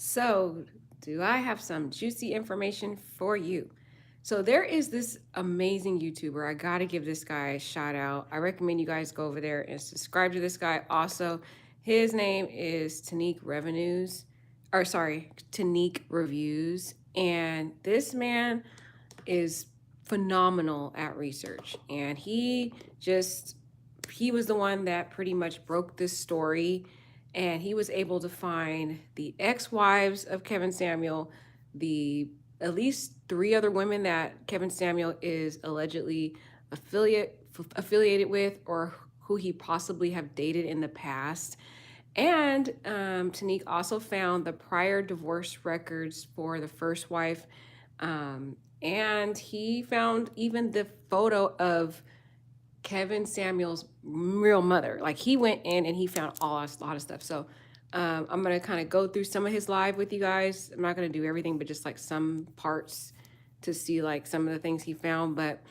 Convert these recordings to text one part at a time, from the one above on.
So, do I have some juicy information for you? So, there is this amazing YouTuber. I got to give this guy a shout out. I recommend you guys go over there and subscribe to this guy. Also, his name is Tanique Reviews. And this man is phenomenal at research. And he was the one that pretty much broke this story, and he was able to find the ex-wives of Kevin Samuel, the at least three other women that Kevin Samuel is allegedly affiliated with, or who he possibly have dated in the past. And Tanique also found the prior divorce records for the first wife. And he found even the photo of Kevin Samuel's real mother. Like, he went in and he found a lot of stuff. So I'm gonna kind of go through some of his live with you guys. I'm not gonna do everything, but just like some parts to see like some of the things he found. But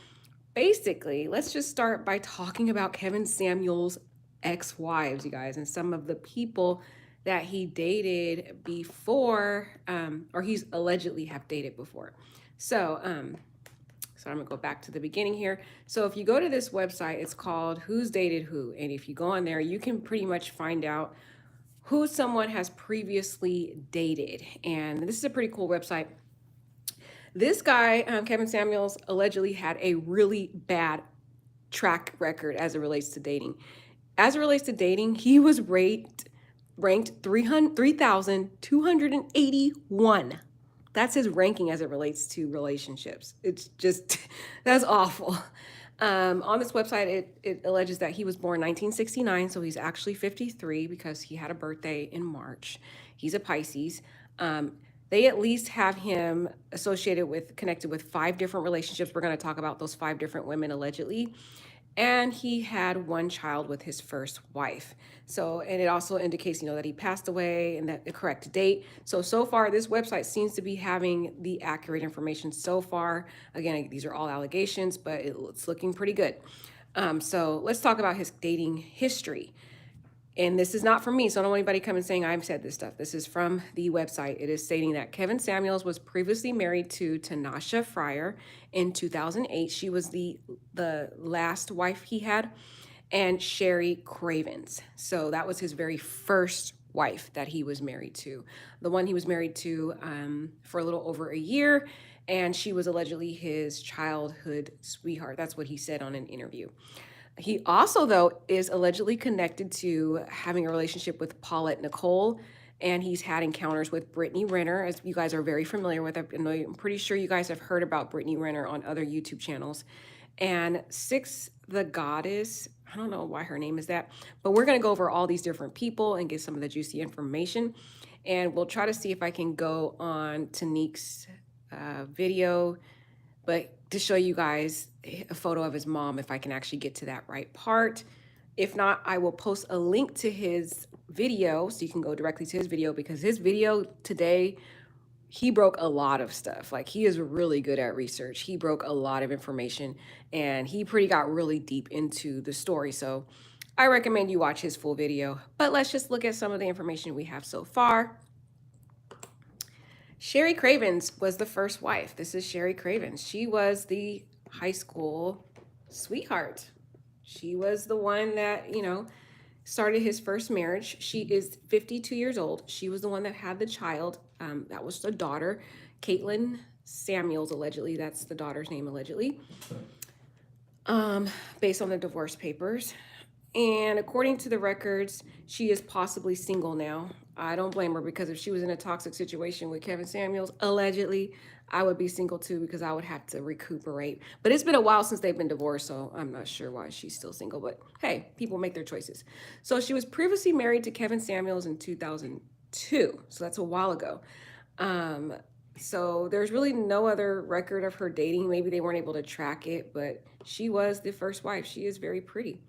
basically, let's just start by talking about Kevin Samuel's ex-wives, you guys, and some of the people that he dated before, or he's allegedly have dated before. So, so I'm gonna go back to the beginning here. So if you go to this website, it's called Who's Dated Who, and if you go on there, you can pretty much find out who someone has previously dated, and this is a pretty cool website. This guy, Kevin Samuels, allegedly had a really bad track record as it relates to dating. As it relates to dating, he was ranked 3,281. That's his ranking as it relates to relationships. It's just, that's awful. On this website, it alleges that he was born 1969, so he's actually 53 because he had a birthday in March. He's a Pisces. They at least have him connected with five different relationships. We're going to talk about those five different women allegedly. And he had one child with his first wife. So, and it also indicates, that he passed away and that the correct date. So far, this website seems to be having the accurate information so far. Again, these are all allegations, but it's looking pretty good. So let's talk about his dating history. And this is not from me, so I don't want anybody coming saying I've said this stuff. This is from the website. It is stating that Kevin Samuels was previously married to Tanasha Fryer in 2008. She was the last wife he had, and Sherry Cravens. So that was his very first wife that he was married to. The one he was married to for a little over a year, and she was allegedly his childhood sweetheart. That's what he said on an interview. He also, though, is allegedly connected to having a relationship with Paulette Nicole, and he's had encounters with Brittany Renner, as you guys are very familiar with. I'm pretty sure you guys have heard about Brittany Renner on other YouTube channels. And Six the Goddess, I don't know why her name is that, but we're going to go over all these different people and get some of the juicy information. And we'll try to see if I can go on Tanique's video, but to show you guys a photo of his mom, if I can actually get to that right part. If not, I will post a link to his video so you can go directly to his video, because his video today, he broke a lot of stuff. Like, he is really good at research. He broke a lot of information, and he pretty got really deep into the story. So I recommend you watch his full video. But let's just look at some of the information we have so far. Sherry Cravens was the first wife. This is Sherry Cravens. She was the high school sweetheart. She was the one that, started his first marriage. She is 52 years old. She was the one that had the child. That was the daughter, Caitlin Samuels, allegedly. That's the daughter's name, allegedly, based on the divorce papers. And according to the records, she is possibly single now. I don't blame her, because if she was in a toxic situation with Kevin Samuels, allegedly, I would be single too, because I would have to recuperate. But it's been a while since they've been divorced, so I'm not sure why she's still single. But hey, people make their choices. So she was previously married to Kevin Samuels in 2002. So that's a while ago. So there's really no other record of her dating. Maybe they weren't able to track it, but she was the first wife. She is very pretty.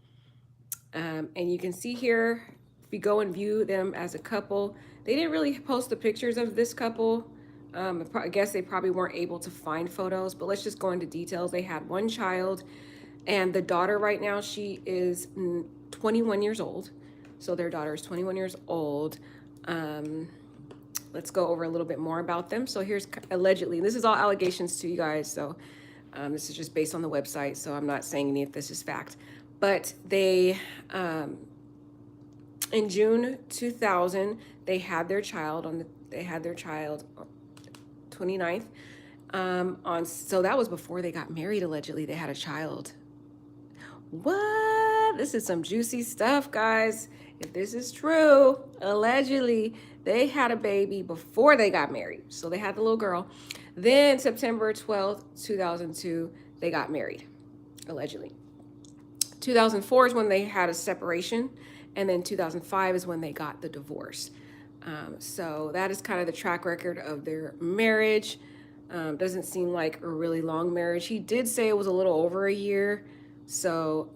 And you can see here, if you go and view them as a couple, they didn't really post the pictures of this couple. I guess they probably weren't able to find photos, but let's just go into details. They had one child, and the daughter right now, she is 21 years old. So their daughter is 21 years old. let's go over a little bit more about them. So here's allegedly, this is all allegations to you guys. So this is just based on the website. So I'm not saying any of this is fact. But they, in June 2000, they had their child 29th. So that was before they got married. Allegedly, they had a child. What? This is some juicy stuff, guys. If this is true, allegedly, they had a baby before they got married. So they had the little girl. Then September 12th, 2002, they got married, allegedly. 2004 is when they had a separation. And then 2005 is when they got the divorce. So that is kind of the track record of their marriage. Doesn't seem like a really long marriage. He did say it was a little over a year. So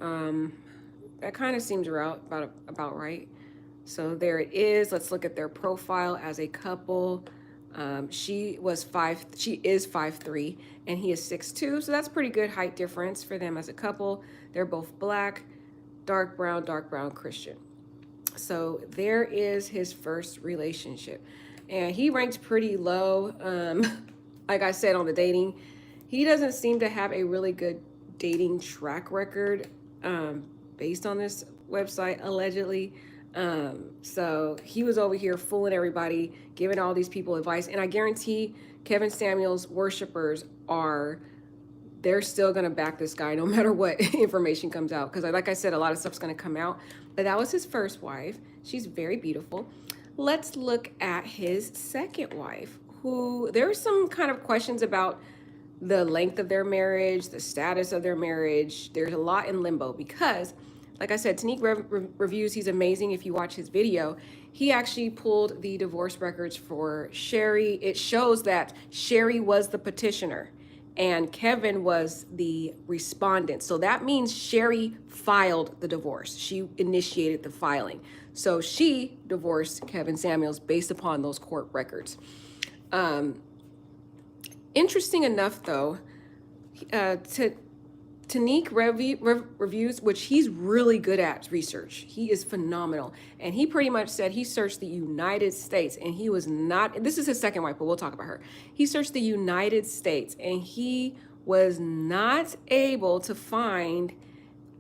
that kind of seems about right. So there it is. Let's look at their profile as a couple. She is 5'3", and he is 6'2", so that's pretty good height difference for them as a couple. They're both black, dark brown Christian. So there is his first relationship, and he ranked pretty low. Like I said, on the dating, he doesn't seem to have a really good dating track record, based on this website, allegedly. So he was over here fooling everybody, giving all these people advice. And I guarantee Kevin Samuels worshipers they're still going to back this guy no matter what information comes out. Because like I said, a lot of stuff's going to come out. But that was his first wife. She's very beautiful. Let's look at his second wife, who there's some kind of questions about the length of their marriage, the status of their marriage. There's a lot in limbo because, like I said, Tanique reviews, he's amazing. If you watch his video, he actually pulled the divorce records for Sherry. It shows that Sherry was the petitioner and Kevin was the respondent. So that means Sherry filed the divorce. She initiated the filing. So she divorced Kevin Samuels based upon those court records. Interesting enough, though, Tanique reviews, which he's really good at research. He is phenomenal. And he pretty much said he searched the United States and he was not, this is his second wife, but we'll talk about her. He searched the United States and he was not able to find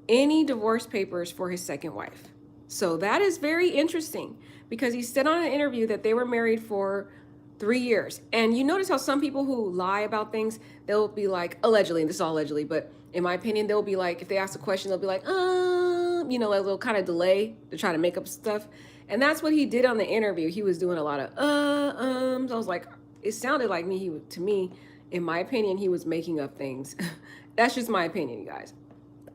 any divorce papers for his second wife. So that is very interesting because he said on an interview that they were married for 3 years. And you notice how some people who lie about things, they'll be like, allegedly, and this is all allegedly, but in my opinion, they'll be like, if they ask a question, they'll be like, like they'll kind of delay to try to make up stuff. And that's what he did on the interview. He was doing a lot of I was like, it sounded like to me, in my opinion, he was making up things. That's just my opinion, you guys.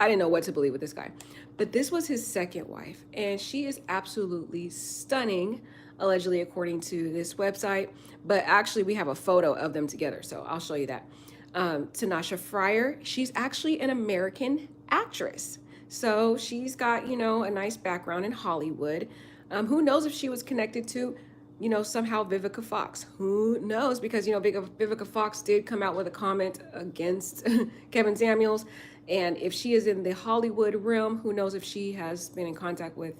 I didn't know what to believe with this guy. But this was his second wife, and she is absolutely stunning, allegedly, according to this website. But actually, we have a photo of them together, so I'll show you that. Tanasha Fryer, she's actually an American actress. So she's got, a nice background in Hollywood. Who knows if she was connected to, somehow Vivica Fox. Who knows? Because, Vivica Fox did come out with a comment against Kevin Samuels. And if she is in the Hollywood realm, who knows if she has been in contact with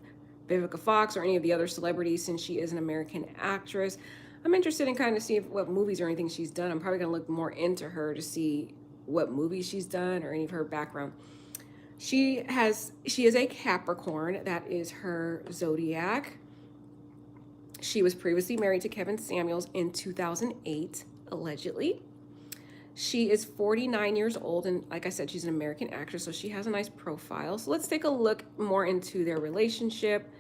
Vivica Fox or any of the other celebrities, since she is an American actress. I'm interested in kind of seeing what movies or anything she's done. I'm probably going to look more into her to see what movies she's done or any of her background. She is a Capricorn. That is her zodiac. She was previously married to Kevin Samuels in 2008, allegedly. She is 49 years old, and like I said, she's an American actress, so she has a nice profile. So let's take a look more into their relationship.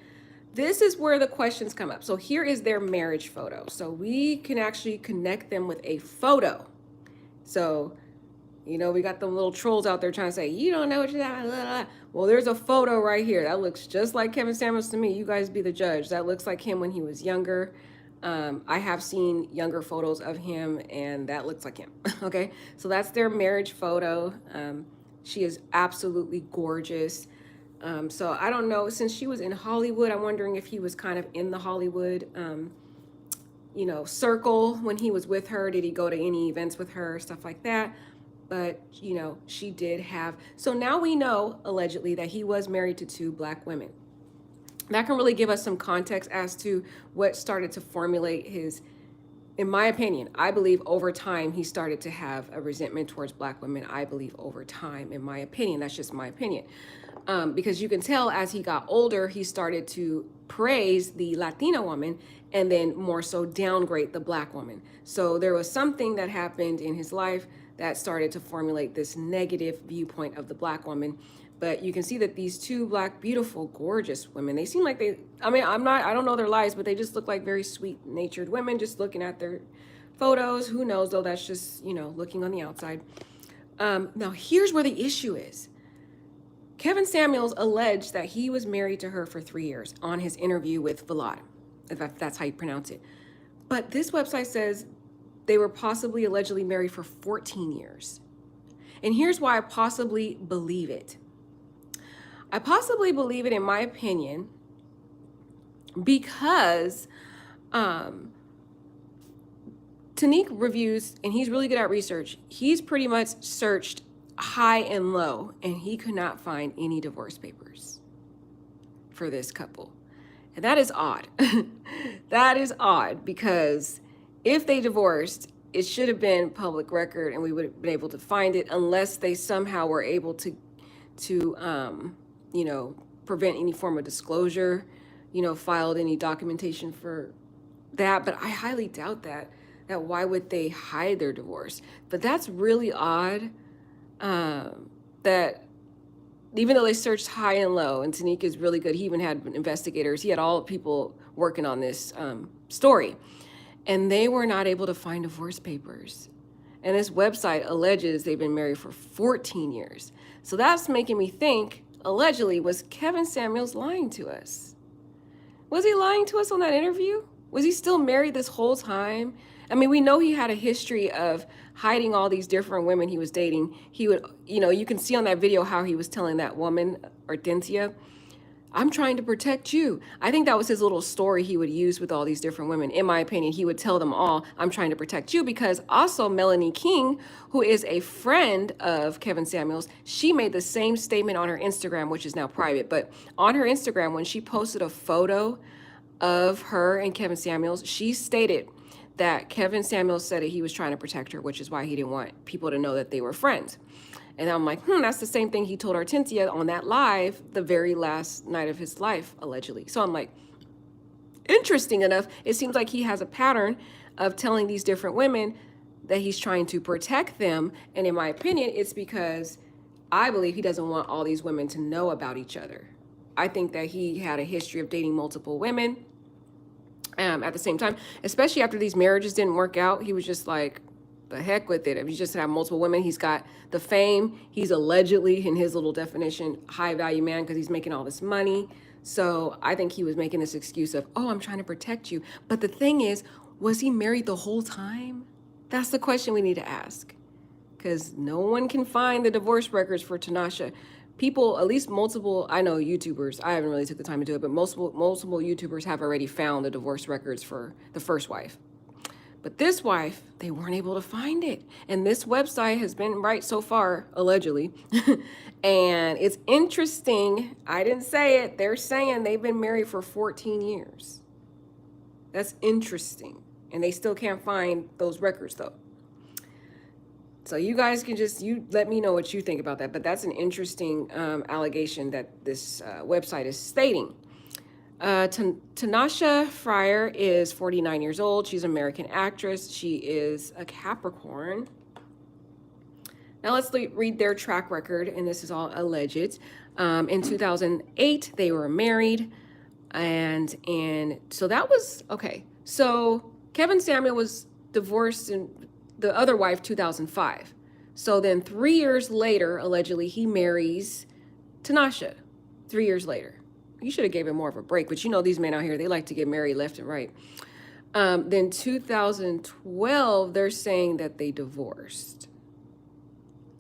This is where the questions come up. So here is their marriage photo. So we can actually connect them with a photo. So, we got the little trolls out there trying to say, you don't know what you're talking about. Well, there's a photo right here. That looks just like Kevin Samuels to me. You guys be the judge. That looks like him when he was younger. I have seen younger photos of him, and that looks like him. Okay, so that's their marriage photo. She is absolutely gorgeous. So I don't know, since she was in Hollywood, I'm wondering if he was kind of in the Hollywood, circle when he was with her. Did he go to any events with her, stuff like that? But, she did have. So now we know, allegedly, that he was married to 2 Black women. That can really give us some context as to what started to formulate his in my opinion, I believe over time he started to have a resentment towards black women. I believe over time, in my opinion, that's just my opinion. Because you can tell as he got older, he started to praise the Latina woman and then more so downgrade the black woman. So there was something that happened in his life that started to formulate this negative viewpoint of the black woman. But you can see that these two black, beautiful, gorgeous women, they seem like they, I mean, I don't know their lives, but they just look like very sweet natured women just looking at their photos. Who knows though, that's just, looking on the outside. Now here's where the issue is. Kevin Samuels alleged that he was married to her for 3 years on his interview with Vlad, if that's how you pronounce it. But this website says they were possibly allegedly married for 14 years. And here's why I possibly believe it. I possibly believe it, in my opinion, because Tanique reviews, and he's really good at research. He's pretty much searched high and low, and he could not find any divorce papers for this couple. And that is odd. That is odd, because if they divorced, it should have been public record and we would have been able to find it, unless they somehow were able to prevent any form of disclosure, filed any documentation for that. But I highly doubt that why would they hide their divorce? But that's really odd. That even though they searched high and low, and Tanique is really good, he even had investigators, he had all people working on this story, and they were not able to find divorce papers. And this website alleges they've been married for 14 years. So that's making me think, allegedly, was Kevin Samuels lying to us? Was he lying to us on that interview? Was he still married this whole time? I mean, we know he had a history of hiding all these different women he was dating. He would, you can see on that video how he was telling that woman, Hortensia, I'm trying to protect you. I think that was his little story he would use with all these different women. In my opinion, he would tell them all, I'm trying to protect you, because also Melanie King, who is a friend of Kevin Samuels, she made the same statement on her Instagram, which is now private. But on her Instagram, when she posted a photo of her and Kevin Samuels, she stated that Kevin Samuels said that he was trying to protect her, which is why he didn't want people to know that they were friends. And I'm like, that's the same thing he told Hortensia on that live the very last night of his life, allegedly. So I'm like, interesting enough, it seems like he has a pattern of telling these different women that he's trying to protect them. And in my opinion, it's because I believe he doesn't want all these women to know about each other. I think that he had a history of dating multiple women at the same time, especially after these marriages didn't work out. He was just like, the heck with it. If you just have multiple women, he's got the fame. He's allegedly, in his little definition, high value man because he's making all this money. So I think he was making this excuse of, I'm trying to protect you. But the thing is, was he married the whole time? That's the question we need to ask, because no one can find the divorce records for Tanasha. People, at least multiple, I know YouTubers, I haven't really took the time to do it, but multiple YouTubers have already found the divorce records for the first wife. But this wife, they weren't able to find it. And this website has been right so far, allegedly. And it's interesting. I didn't say it. They're saying they've been married for 14 years. That's interesting. And they still can't find those records, though. So you guys can you let me know what you think about that. But that's an interesting allegation that this website is stating. Tanasha Fryer is 49 years old. She's an American actress. She is a Capricorn. Now let's read their track record, and this is all alleged. In 2008, they were married, and so that was okay. So Kevin Samuel was divorced in the other wife 2005. So then 3 years later, allegedly, he marries Tanasha. 3 years later. You should have gave him more of a break, but these men out here, they like to get married left and right. Then 2012, they're saying that they divorced.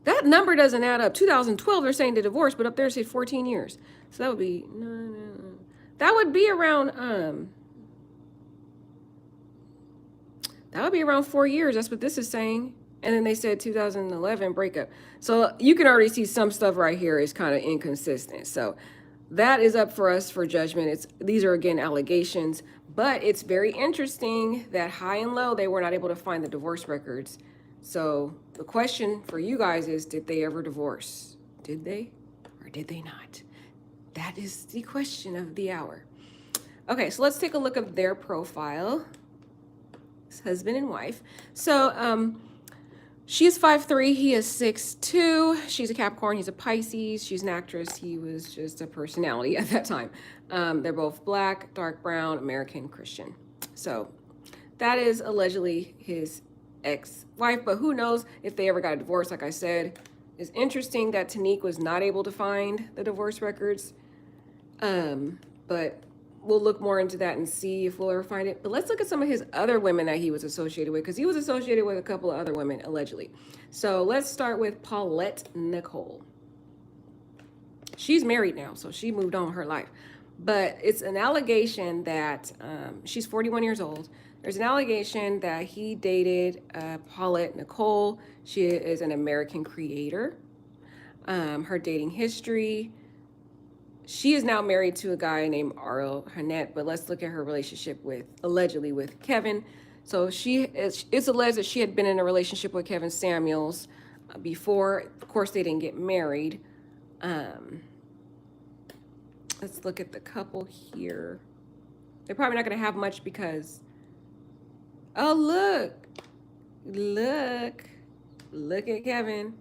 That number doesn't add up. 2012, they're saying they divorced, but up there it says 14 years. So that would be, that would be around, that would be around 4 years. That's what this is saying. And then they said 2011 breakup. So you can already see some stuff right here is kind of inconsistent. So that is up for us for judgment. These are again allegations, but it's very interesting that high and low they were not able to find the divorce records. So the question for you guys is, did they ever divorce? Did they or did they not? That is the question of the hour. Okay, so let's take a look at their profile. It's husband and wife. So she's 5'3", he is 6'2". She's a Capricorn, he's a Pisces. She's an actress, he was just a personality at that time. They're both black, dark brown, American Christian. So that is allegedly his ex-wife, but who knows if they ever got a divorce. Like I said, it's interesting that Tanique was not able to find the divorce records. But we'll look more into that and see if we'll ever find it. But let's look at some of his other women that he was associated with, because he was associated with a couple of other women, allegedly. So let's start with Paulette Nicole. She's married now, so she moved on with her life. But it's an allegation that she's 41 years old. There's an allegation that he dated Paulette Nicole. She is an American creator. Her dating history. She is now married to a guy named Ariel Hannett, but let's look at her relationship allegedly with Kevin. So it's alleged that she had been in a relationship with Kevin Samuels before. Of course, they didn't get married. Let's look at the couple here. They're probably not going to have much because, oh, look at Kevin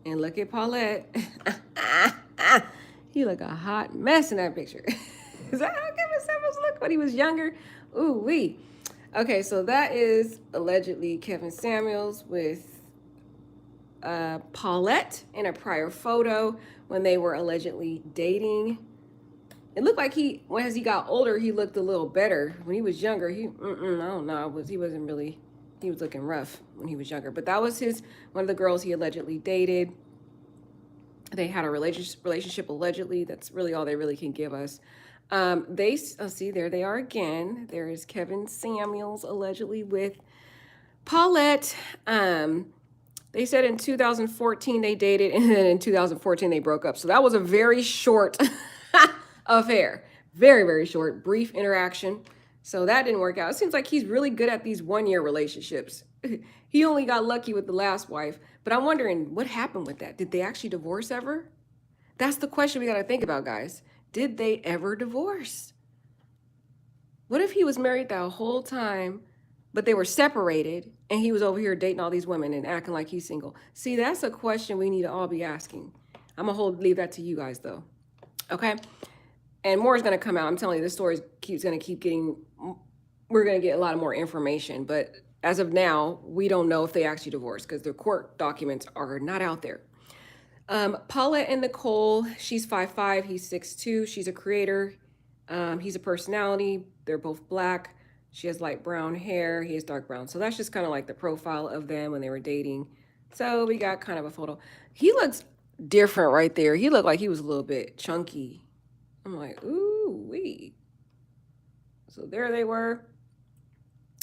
and look at Paulette. He look a hot mess in that picture. Is that how Kevin Samuels looked when he was younger? Ooh wee. Okay, so that is allegedly Kevin Samuels with Paulette in a prior photo when they were allegedly dating. It looked like as he got older, he looked a little better. When he was younger, I don't know, he was looking rough when he was younger. But that was one of the girls he allegedly dated. They had a relationship allegedly. That's really all they really can give us. See, there they are again. There is Kevin Samuels allegedly with Paulette. They said in 2014 they dated, and then in 2014 they broke up. So that was a very short affair. Very, very short, brief interaction. So that didn't work out. It seems like he's really good at these one-year relationships. He only got lucky with the last wife. But I'm wondering, what happened with that? Did they actually divorce ever? That's the question we got to think about, guys. Did they ever divorce? What if he was married that whole time, but they were separated, and he was over here dating all these women and acting like he's single? See, that's a question we need to all be asking. I'm going to leave that to you guys, though. Okay? And more is going to come out. I'm telling you, this story is going to keep getting, we're going to get a lot of more information. But as of now, we don't know if they actually divorced because their court documents are not out there. Paulette and Nicole, she's 5'5", he's 6'2". She's a creator. He's a personality. They're both black. She has light brown hair. He has dark brown. So that's just kind of like the profile of them when they were dating. So we got kind of a photo. He looks different right there. He looked like he was a little bit chunky. I'm like, ooh, wee. So there they were.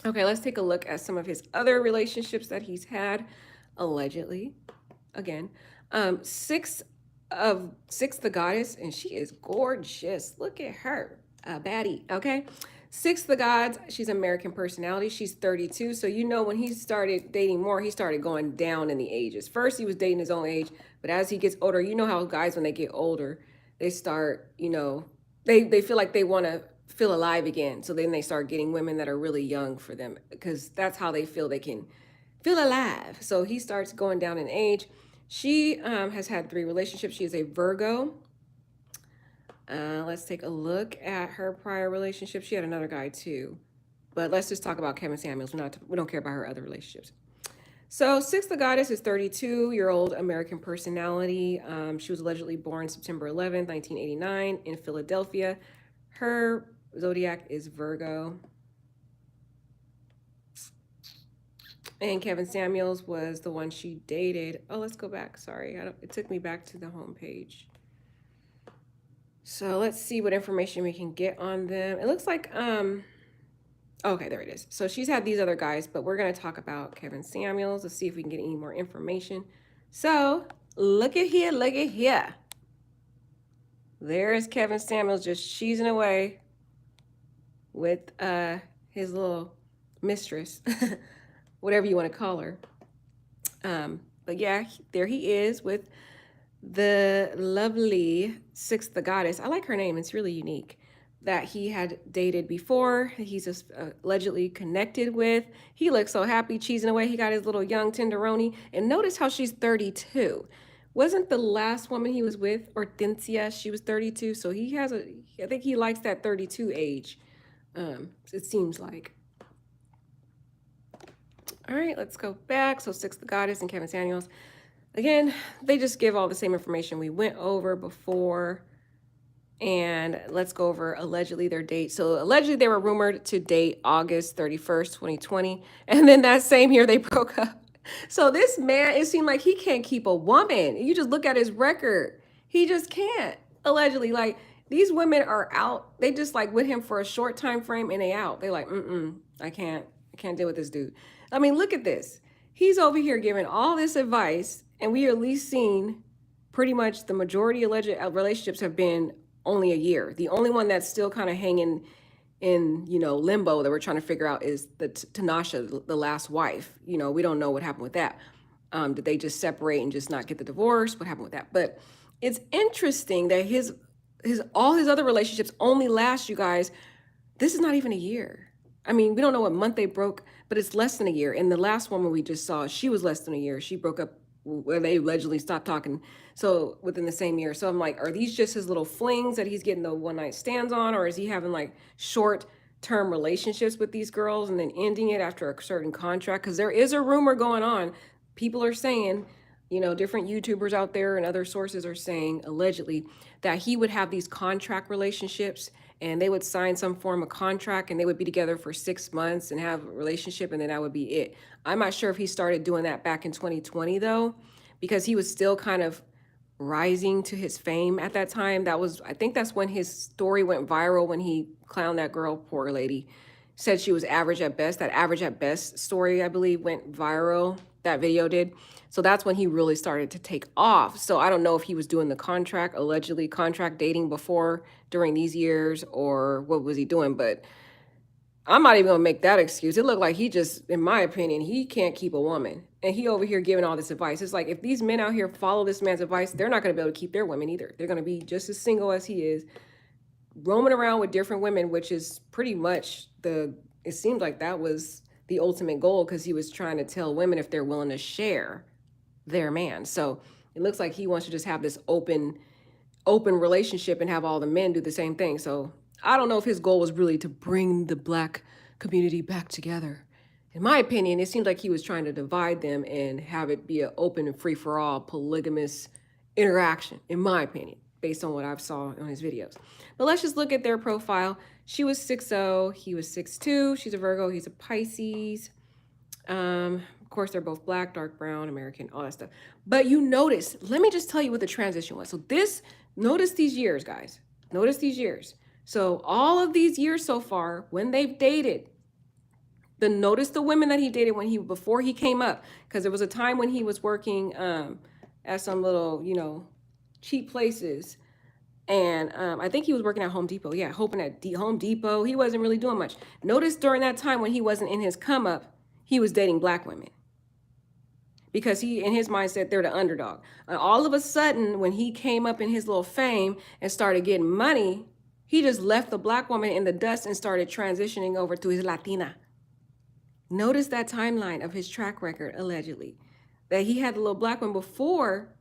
Okay, let's take a look at some of his other relationships that he's had, allegedly. Again, Six the Goddess, and she is gorgeous. Look at her, a baddie, okay? Six the Gods, she's an American personality. She's 32, so you know when he started dating more, he started going down in the ages. First, he was dating his own age, but as he gets older, you know how guys, when they get older, they start, they feel like they want to feel alive again. So then they start getting women that are really young for them because that's how they feel they can feel alive. So he starts going down in age. She has had 3 relationships. She is a Virgo. Let's take a look at her prior relationship. She had another guy too, but let's just talk about Kevin Samuels. We don't care about her other relationships. So Six the Goddess is 32-year-old American personality. She was allegedly born September 11th, 1989 in Philadelphia. Her zodiac is Virgo. And Kevin Samuels was the one she dated. Oh, let's go back. Sorry, it took me back to the home page. So let's see what information we can get on them. It looks like, okay, there it is. So she's had these other guys, but we're going to talk about Kevin Samuels. Let's see if we can get any more information. So look at here, look at here. There's Kevin Samuels just cheesing away with his little mistress, whatever you want to call her. But yeah, there he is with the lovely Sixth the Goddess. I like her name, it's really unique. That he had dated before, he's just, allegedly connected with. He looks so happy, cheesing away. He got his little young tenderoni. And notice how she's 32. Wasn't the last woman he was with, Hortensia, she was 32? So he has I think he likes that 32 age, it seems like. All right, let's go back. So Six the Goddess and Kevin Samuels. Again, they just give all the same information we went over before. And let's go over allegedly their date. So allegedly they were rumored to date August 31st, 2020. And then that same year they broke up. So this man, it seemed like he can't keep a woman. You just look at his record. He just can't. Allegedly, like these women are out. They just like with him for a short time frame and they out. They like, I can't deal with this dude. I mean, look at this. He's over here giving all this advice, and we are at least seen pretty much the majority alleged relationships have been only a year. The only one that's still kind of hanging in, limbo that we're trying to figure out is the Tanasha, the last wife. We don't know what happened with that. Did they just separate and just not get the divorce? What happened with that? But it's interesting that his all his other relationships only last, you guys, this is not even a year. I mean, we don't know what month they broke, but it's less than a year. And the last woman we just saw, she was less than a year. She broke up where they allegedly stopped talking. So within the same year. So I'm like, are these just his little flings that he's getting the one night stands on? Or is he having like short term relationships with these girls and then ending it after a certain contract? Because there is a rumor going on. People are saying, different YouTubers out there and other sources are saying allegedly that he would have these contract relationships and they would sign some form of contract and they would be together for 6 months and have a relationship and then that would be it. I'm not sure if he started doing that back in 2020 though, because he was still kind of rising to his fame at that time. I think that's when his story went viral when he clowned that girl, poor lady, said she was average at best. That average at best story, I believe, went viral. That video did. So that's when he really started to take off. So I don't know if he was doing the allegedly contract dating before during these years or what was he doing, but I'm not even gonna make that excuse. It looked like he just, in my opinion, he can't keep a woman. And he over here giving all this advice. It's like if these men out here follow this man's advice, they're not gonna be able to keep their women either. They're gonna be just as single as he is, roaming around with different women, which is pretty much it seemed like that was the ultimate goal because he was trying to tell women if they're willing to share their man. So it looks like he wants to just have this open relationship and have all the men do the same thing. So I don't know if his goal was really to bring the Black community back together. In my opinion, it seems like he was trying to divide them and have it be an open and free for all polygamous interaction, in my opinion, based on what I've saw on his videos. But let's just look at their profile. She was 6'0", he was 6'2". She's a Virgo, he's a Pisces. Of course, they're both Black, dark brown, American, all that stuff. But you notice, let me just tell you what the transition was. So notice these years, guys. Notice these years. So all of these years so far, when they've dated, notice the women that he dated before he came up, because there was a time when he was working at some little, cheap places. And I think he was working at Home Depot. Yeah, hoping at Home Depot. He wasn't really doing much. Notice during that time when he wasn't in his come up, he was dating Black women. Because he, in his mindset, they're the underdog. And all of a sudden, when he came up in his little fame and started getting money, he just left the Black woman in the dust and started transitioning over to his Latina. Notice that timeline of his track record, allegedly. That he had the little Black one before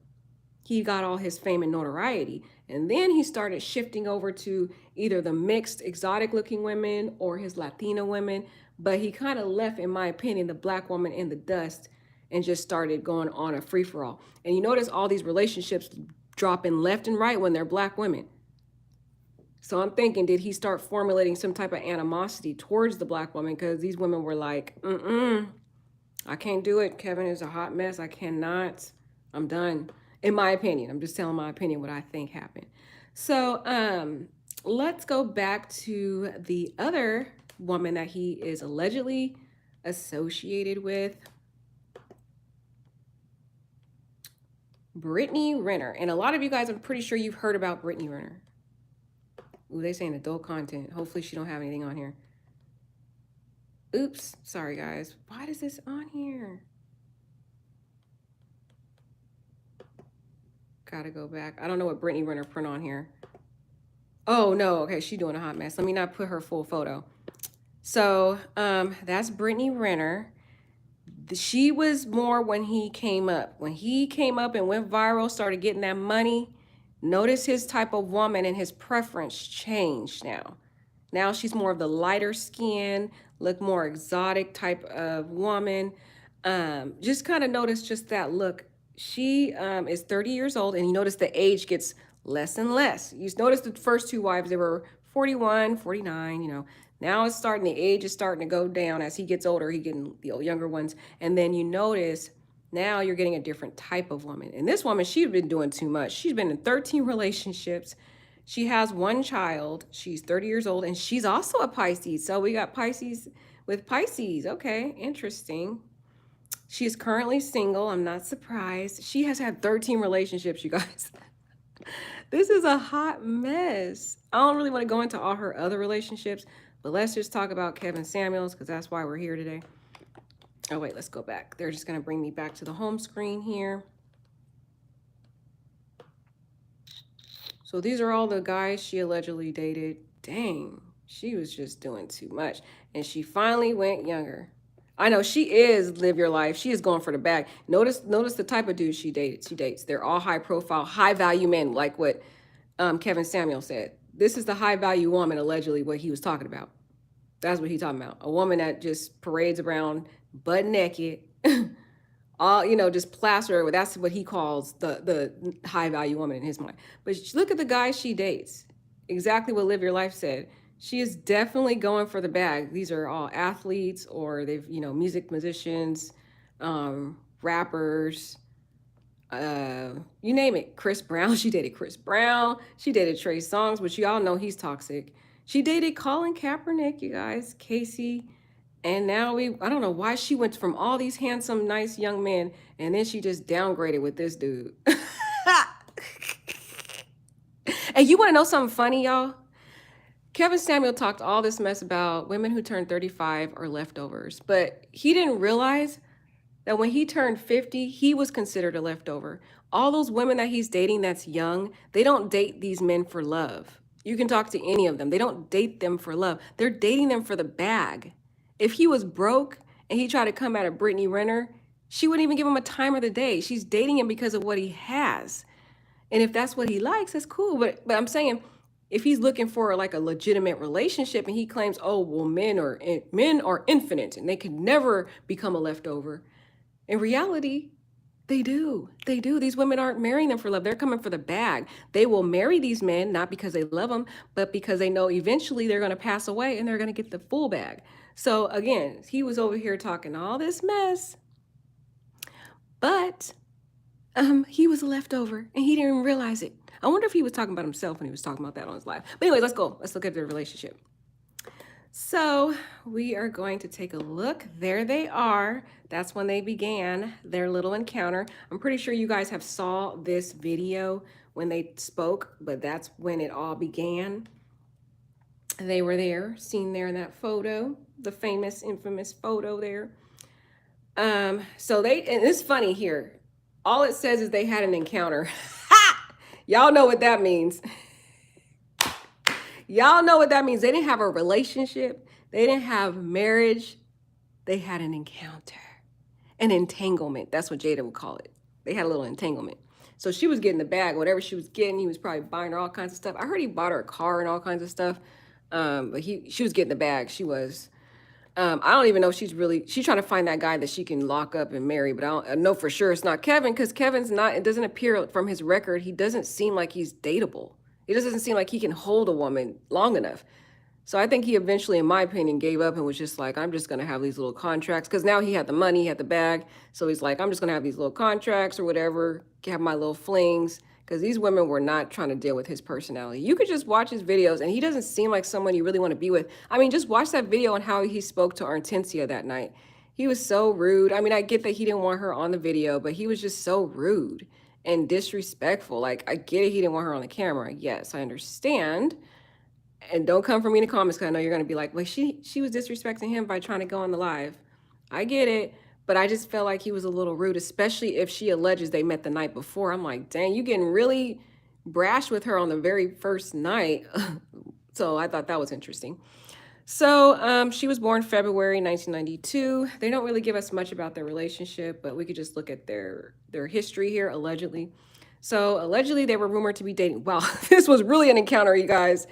he got all his fame and notoriety. And then he started shifting over to either the mixed, exotic-looking women or his Latina women. But he kind of left, in my opinion, the Black woman in the dust and just started going on a free-for-all. And you notice all these relationships dropping left and right when they're Black women. So I'm thinking, did he start formulating some type of animosity towards the Black woman? Because these women were like, I can't do it. Kevin is a hot mess. I cannot. I'm done. In my opinion, I'm just telling my opinion, what I think happened. So let's go back to the other woman that he is allegedly associated with. Brittany Renner. And a lot of you guys, I'm pretty sure you've heard about Brittany Renner. Ooh, they saying adult content. Hopefully she don't have anything on here. Oops, sorry guys. Why is this on here? Gotta go back. I don't know what Brittany Renner put on here. Oh no, okay, she doing a hot mess. Let me not put her full photo. So that's Brittany Renner. She was more when he came up. When he came up and went viral, started getting that money, notice his type of woman and his preference changed now. Now she's more of the lighter skin, look more exotic type of woman. Just kind of notice just that look. She is 30 years old, and you notice the age gets less and less. You notice the first two wives, they were 41, 49, you know. Now it's starting, the age is starting to go down as he gets older, he getting the younger ones. And then you notice now you're getting a different type of woman. And this woman, she's been doing too much. She's been in 13 relationships. She has one child. She's 30 years old, and she's also a Pisces. So we got Pisces with Pisces. Okay, interesting. She is currently single. I'm not surprised. She has had 13 relationships, you guys. This is a hot mess. I don't really want to go into all her other relationships, but let's just talk about Kevin Samuels because that's why we're here today. Oh, wait, let's go back. They're just going to bring me back to the home screen here. So these are all the guys she allegedly dated. Dang, she was just doing too much. And she finally went younger. I know she is live your life. She is going for the bag. Notice the type of dudes she dates. They're all high profile, high value men, like what Kevin Samuel said. This is the high value woman, allegedly, what he was talking about. That's what he's talking about. A woman that just parades around butt naked, all, you know, just plaster. That's what he calls the high value woman in his mind. But look at the guys she dates. Exactly what Live Your Life said. She is definitely going for the bag. These are all athletes, or they've, you know, musicians, rappers, you name it. Chris Brown. She dated Chris Brown. She dated Trey Songz, which you all know he's toxic. She dated Colin Kaepernick, you guys, Casey. And now I don't know why she went from all these handsome, nice young men, and then she just downgraded with this dude. And you want to know something funny, y'all? Kevin Samuel talked all this mess about women who turn 35 are leftovers, but he didn't realize that when he turned 50, he was considered a leftover. All those women that he's dating that's young, they don't date these men for love. You can talk to any of them. They don't date them for love. They're dating them for the bag. If he was broke and he tried to come at a Brittany Renner, she wouldn't even give him a time of the day. She's dating him because of what he has. And if that's what he likes, that's cool. But I'm saying, if he's looking for like a legitimate relationship and he claims, oh, well, men are infinite and they can never become a leftover. In reality, they do. They do. These women aren't marrying them for love. They're coming for the bag. They will marry these men, not because they love them, but because they know eventually they're going to pass away and they're going to get the full bag. So again, he was over here talking all this mess, but he was a leftover and he didn't even realize it. I wonder if he was talking about himself when he was talking about that on his live. But anyway, let's go. Let's look at their relationship. So we are going to take a look. There they are. That's when they began their little encounter. I'm pretty sure you guys have saw this video when they spoke, but that's when it all began. They were there, seen there in that photo, the famous, infamous photo there. So and it's funny here. All it says is they had an encounter. Y'all know what that means. Y'all know what that means. They didn't have a relationship. They didn't have marriage. They had an encounter, an entanglement. That's what Jada would call it. They had a little entanglement. So she was getting the bag, whatever she was getting. He was probably buying her all kinds of stuff. I heard he bought her a car and all kinds of stuff. But she was getting the bag. She was. I don't even know if she's trying to find that guy that she can lock up and marry, but I know for sure it's not Kevin, because Kevin's not, it doesn't appear from his record, he doesn't seem like he's dateable. It just doesn't seem like he can hold a woman long enough. So I think he eventually, in my opinion, gave up and was just like, I'm just going to have these little contracts, because now he had the money, he had the bag. So he's like, I'm just going to have these little contracts or whatever, have my little flings. Because these women were not trying to deal with his personality. You could just watch his videos, and he doesn't seem like someone you really want to be with. I mean, just watch that video on how he spoke to Hortensia that night. He was so rude. I mean, I get that he didn't want her on the video, but he was just so rude and disrespectful. Like, I get it, he didn't want her on the camera. Yes, I understand. And don't come for me in the comments because I know you're going to be like, well, she was disrespecting him by trying to go on the live. I get it, but I just felt like he was a little rude, especially if she alleges they met the night before. I'm like, dang, you getting really brash with her on the very first night. So I thought that was interesting. So she was born February 1992. They don't really give us much about their relationship, but we could just look at their history here, allegedly. So allegedly they were rumored to be dating. Wow, this was really an encounter, you guys.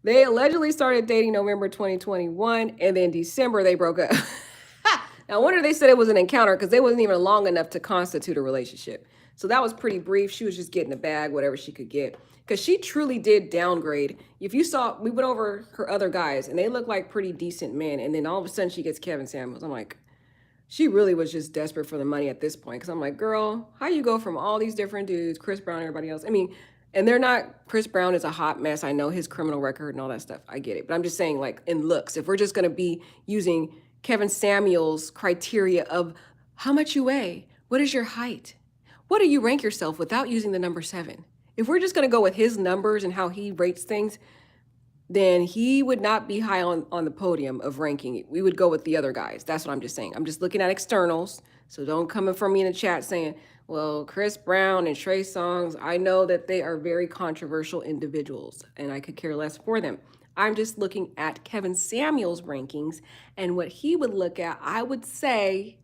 They allegedly started dating November 2021, and then December they broke up. Now, I wonder they said it was an encounter because they wasn't even long enough to constitute a relationship. So that was pretty brief. She was just getting a bag, whatever she could get. Because she truly did downgrade. If you saw, we went over her other guys, and they look like pretty decent men. And then all of a sudden she gets Kevin Samuels. I'm like, she really was just desperate for the money at this point. Because I'm like, girl, how you go from all these different dudes, Chris Brown, everybody else? I mean, and they're not, Chris Brown is a hot mess. I know his criminal record and all that stuff. I get it. But I'm just saying, like, in looks, if we're just going to be using Kevin Samuels' criteria of how much you weigh, what is your height, what do you rank yourself without using the number 7? If we're just going to go with his numbers and how he rates things, then he would not be high on the podium of ranking. We would go with the other guys. That's what I'm just saying. I'm just looking at externals. So don't come in from me in the chat saying, well, Chris Brown and Trey Songz, I know that they are very controversial individuals and I could care less for them. I'm just looking at Kevin Samuels' rankings and what he would look at. I would say,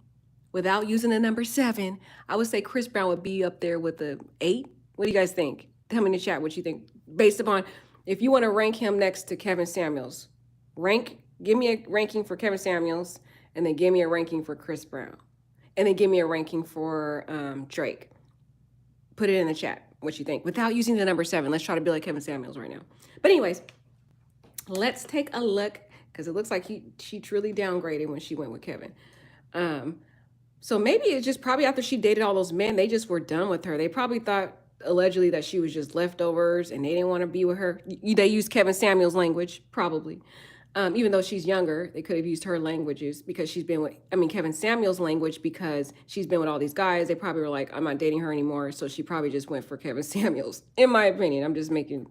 without using the number 7, I would say Chris Brown would be up there with the 8. What do you guys think? Tell me in the chat what you think. Based upon, if you want to rank him next to Kevin Samuels, give me a ranking for Kevin Samuels, and then give me a ranking for Chris Brown. And then give me a ranking for Drake. Put it in the chat, what you think. Without using the number 7. Let's try to be like Kevin Samuels right now. But anyways, let's take a look, because it looks like she truly downgraded when she went with Kevin. So maybe it's just probably after she dated all those men, they just were done with her. They probably thought, allegedly, that she was just leftovers and they didn't want to be with her. They used Kevin Samuels' language, probably. Even though she's younger, they could have used her languages because she's been with, Kevin Samuels' language because she's been with all these guys. They probably were like, I'm not dating her anymore. So she probably just went for Kevin Samuels, in my opinion. I'm just making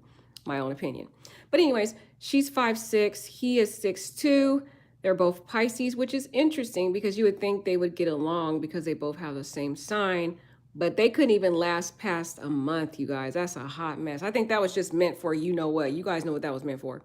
my own opinion. But anyways, she's 5'6", he is 6'2". They're both Pisces, which is interesting because you would think they would get along because they both have the same sign, but they couldn't even last past a month, you guys. That's a hot mess. I think that was just meant for you know what. You guys know what that was meant for.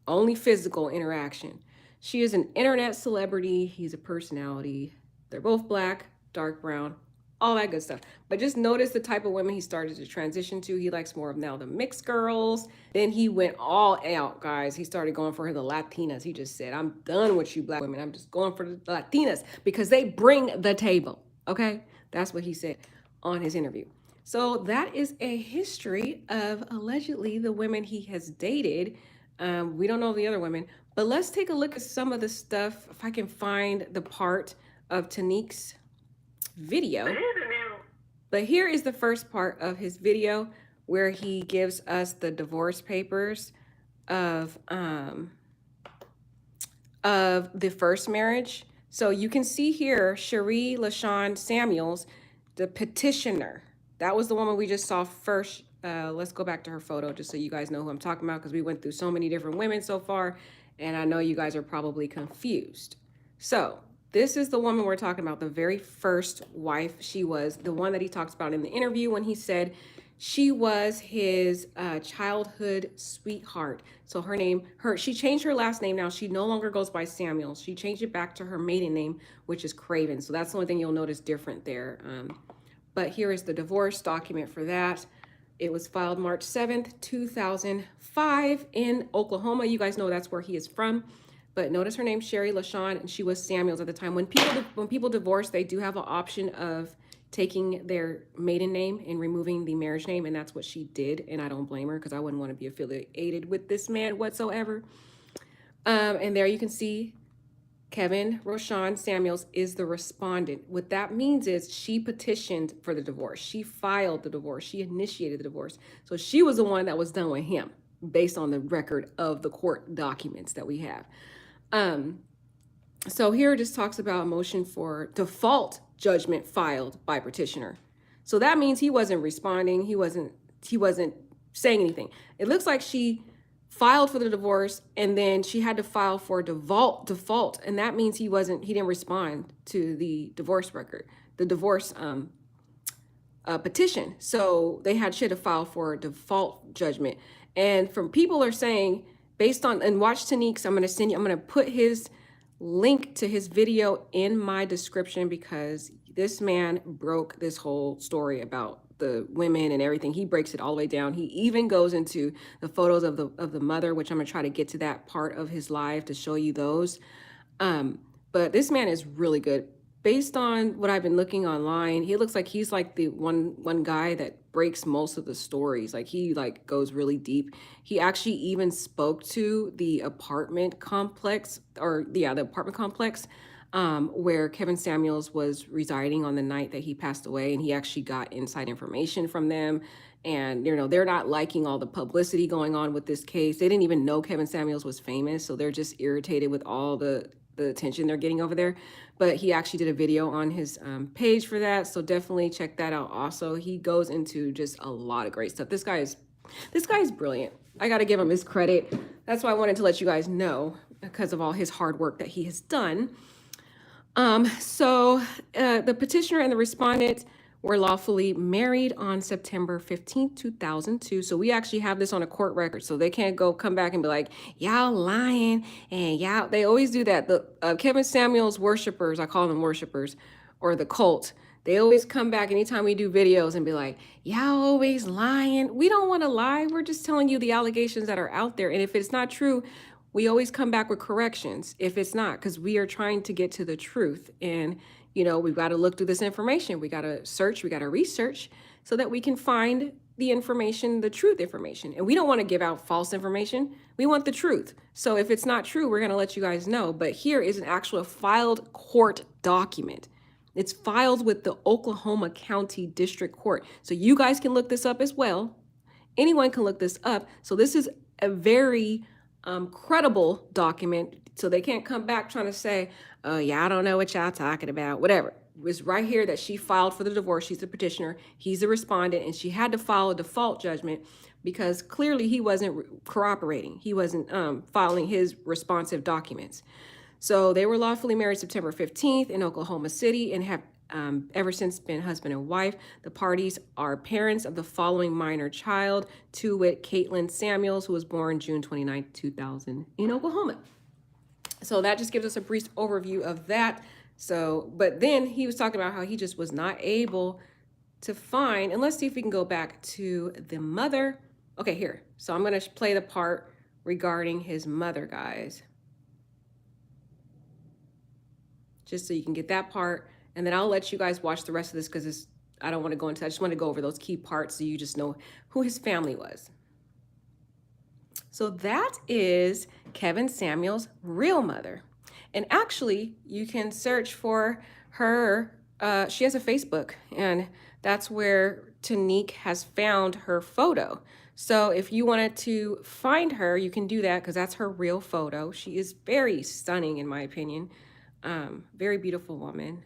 Only physical interaction. She is an internet celebrity. He's a personality. They're both black, dark brown, all that good stuff. But just notice the type of women he started to transition to. He likes more of now the mixed girls. Then he went all out, guys. He started going for the Latinas. He just said, I'm done with you black women. I'm just going for the Latinas because they bring the table. Okay? That's what he said on his interview. So that is a history of allegedly the women he has dated. We don't know the other women, but let's take a look at some of the stuff. If I can find the part of Tanique's video. But here is the first part of his video where he gives us the divorce papers of the first marriage. So you can see here, Cherie LaShawn Samuels, the petitioner. That was the woman we just saw first. Let's go back to her photo just so you guys know who I'm talking about because we went through so many different women so far, and I know you guys are probably confused. So this is the woman we're talking about, the very first wife. She was the one that he talks about in the interview when he said she was his childhood sweetheart. So she changed her last name now. She no longer goes by Samuels. She changed it back to her maiden name, which is Craven. So that's the only thing you'll notice different there. But here is the divorce document for that. It was filed March 7th, 2005 in Oklahoma. You guys know that's where he is from. But notice her name, Cherie LaShawn, and she was Samuels at the time. When people divorce, they do have an option of taking their maiden name and removing the marriage name, and that's what she did, and I don't blame her because I wouldn't want to be affiliated with this man whatsoever. And there you can see Kevin Roshan Samuels is the respondent. What that means is she petitioned for the divorce. She filed the divorce. She initiated the divorce. So she was the one that was done with him based on the record of the court documents that we have. So here it just talks about a motion for default judgment filed by petitioner. So that means he wasn't responding. He wasn't saying anything. It looks like she filed for the divorce, and then she had to file for default, and that means he didn't respond to the divorce record, the divorce petition. So she had to file for a default judgment. And from people are saying, based on, and watch Tanique's, I'm gonna put his link to his video in my description, because this man broke this whole story about the women and everything. He breaks it all the way down. He even goes into the photos of the mother, which I'm gonna try to get to that part of his live to show you those. But this man is really good. Based on what I've been looking online, he looks like he's like the one guy that breaks most of the stories. Like he like goes really deep. He actually even spoke to the apartment complex, the apartment complex where Kevin Samuels was residing on the night that he passed away, and he actually got inside information from them. And they're not liking all the publicity going on with this case. They didn't even know Kevin Samuels was famous, so they're just irritated with all the attention they're getting over there. But he actually did a video on his page for that, so definitely check that out. Also, he goes into just a lot of great stuff. This guy is brilliant. I got to give him his credit. That's why I wanted to let you guys know, because of all his hard work that he has done. The petitioner and the respondent were lawfully married on September 15th, 2002. So we actually have this on a court record. So they can't come back and be like, y'all lying. And y'all, they always do that. The Kevin Samuels worshipers, I call them worshipers, or the cult, they always come back anytime we do videos and be like, y'all always lying. We don't want to lie. We're just telling you the allegations that are out there. And if it's not true, we always come back with corrections if it's not, because we are trying to get to the truth. And we've got to look through this information. We got to search, we got to research so that we can find the information, the truth information. And we don't want to give out false information. We want the truth. So if it's not true, we're going to let you guys know. But here is an actual filed court document. It's filed with the Oklahoma County District Court. So you guys can look this up as well. Anyone can look this up. So this is a very credible document. So they can't come back trying to say, oh, yeah, I don't know what y'all talking about, whatever. It was right here that she filed for the divorce. She's the petitioner. He's the respondent, and she had to file a default judgment because clearly he wasn't cooperating. He wasn't filing his responsive documents. So they were lawfully married September 15th in Oklahoma City and have ever since been husband and wife. The parties are parents of the following minor child, to wit, Caitlin Samuels, who was born June 29, 2000 in Oklahoma. So that just gives us a brief overview of that. So, but then he was talking about how he just was not able to find, and let's see if we can go back to the mother. Okay, here. So I'm going to play the part regarding his mother, guys. Just so you can get that part. And then I'll let you guys watch the rest of this because I don't want to go into, I just want to go over those key parts so you just know who his family was. So that is Kevin Samuels' real mother. And actually, you can search for her. She has a Facebook, and that's where Tanique has found her photo. So if you wanted to find her, you can do that because that's her real photo. She is very stunning, in my opinion. Very beautiful woman.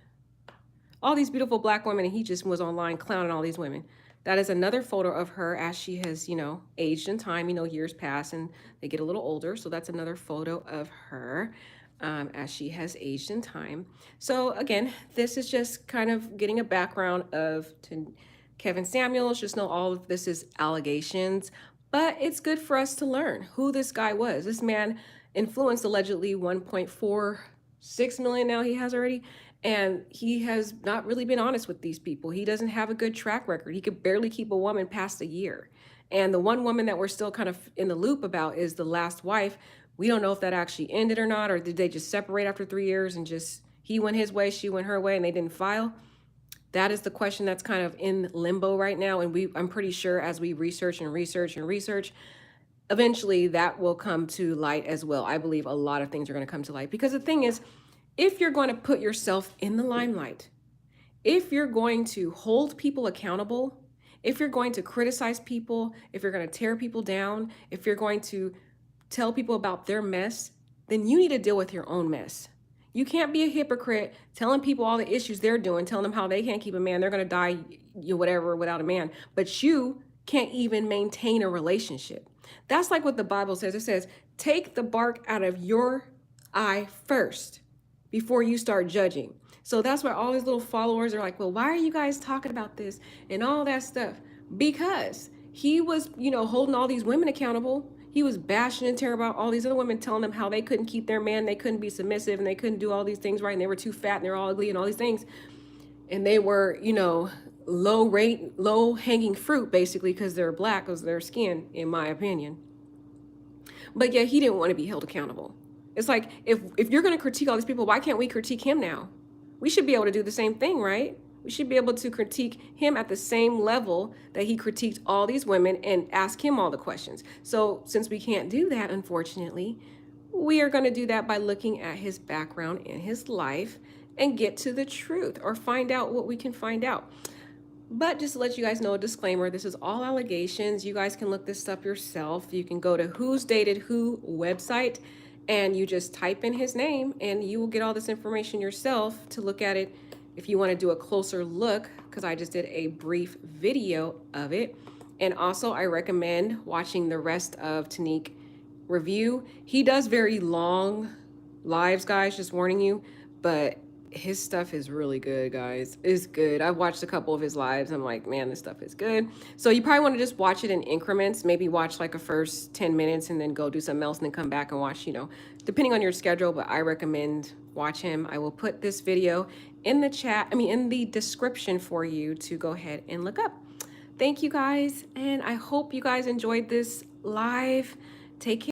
All these beautiful Black women, and he just was online clowning all these women. That is another photo of her as she has, aged in time. Years pass and they get a little older. So that's another photo of her as she has aged in time. So again, this is just kind of getting a background to Kevin Samuels. Just know all of this is allegations, but it's good for us to learn who this guy was. This man influenced allegedly 1.46 million now he has already. And he has not really been honest with these people. He doesn't have a good track record. He could barely keep a woman past a year. And the one woman that we're still kind of in the loop about is the last wife. We don't know if that actually ended or not, or did they just separate after 3 years and just he went his way, she went her way, and they didn't file? That is the question that's kind of in limbo right now. And I'm pretty sure as we research, eventually that will come to light as well. I believe a lot of things are going to come to light because the thing is, if you're going to put yourself in the limelight, if you're going to hold people accountable, if you're going to criticize people, if you're going to tear people down, if you're going to tell people about their mess, then you need to deal with your own mess. You can't be a hypocrite telling people all the issues they're doing, telling them how they can't keep a man, they're going to die, whatever, without a man, but you can't even maintain a relationship. That's like what the Bible says. It says, take the bark out of your eye first before you start judging. So that's why all his little followers are like, well, why are you guys talking about this and all that stuff? Because he was, holding all these women accountable. He was bashing and tearing about all these other women, telling them how they couldn't keep their man, they couldn't be submissive, and they couldn't do all these things right, and they were too fat, and they're all ugly, and all these things. And they were, low hanging fruit, basically, because they're black, because of their skin, in my opinion. But yeah, he didn't want to be held accountable. It's like, if you're going to critique all these people, why can't we critique him now? We should be able to do the same thing, right? We should be able to critique him at the same level that he critiqued all these women and ask him all the questions. So since we can't do that, unfortunately, we are going to do that by looking at his background and his life and get to the truth, or find out what we can find out. But just to let you guys know, a disclaimer, this is all allegations. You guys can look this up yourself. You can go to Who's Dated Who website and you just type in his name and you will get all this information yourself to look at it if you want to do a closer look, because I just did a brief video of it. And also I recommend watching the rest of Tanique review. He does very long lives, guys, just warning you, but his stuff is really good, guys. It's good. I've watched a couple of his lives. I'm like, man, this stuff is good. So you probably want to just watch it in increments. Maybe watch like a first 10 minutes and then go do something else and then come back and watch, depending on your schedule. But I recommend watch him. I will put this video in the chat, in the description for you to go ahead and look up. Thank you guys. And I hope you guys enjoyed this live. Take care.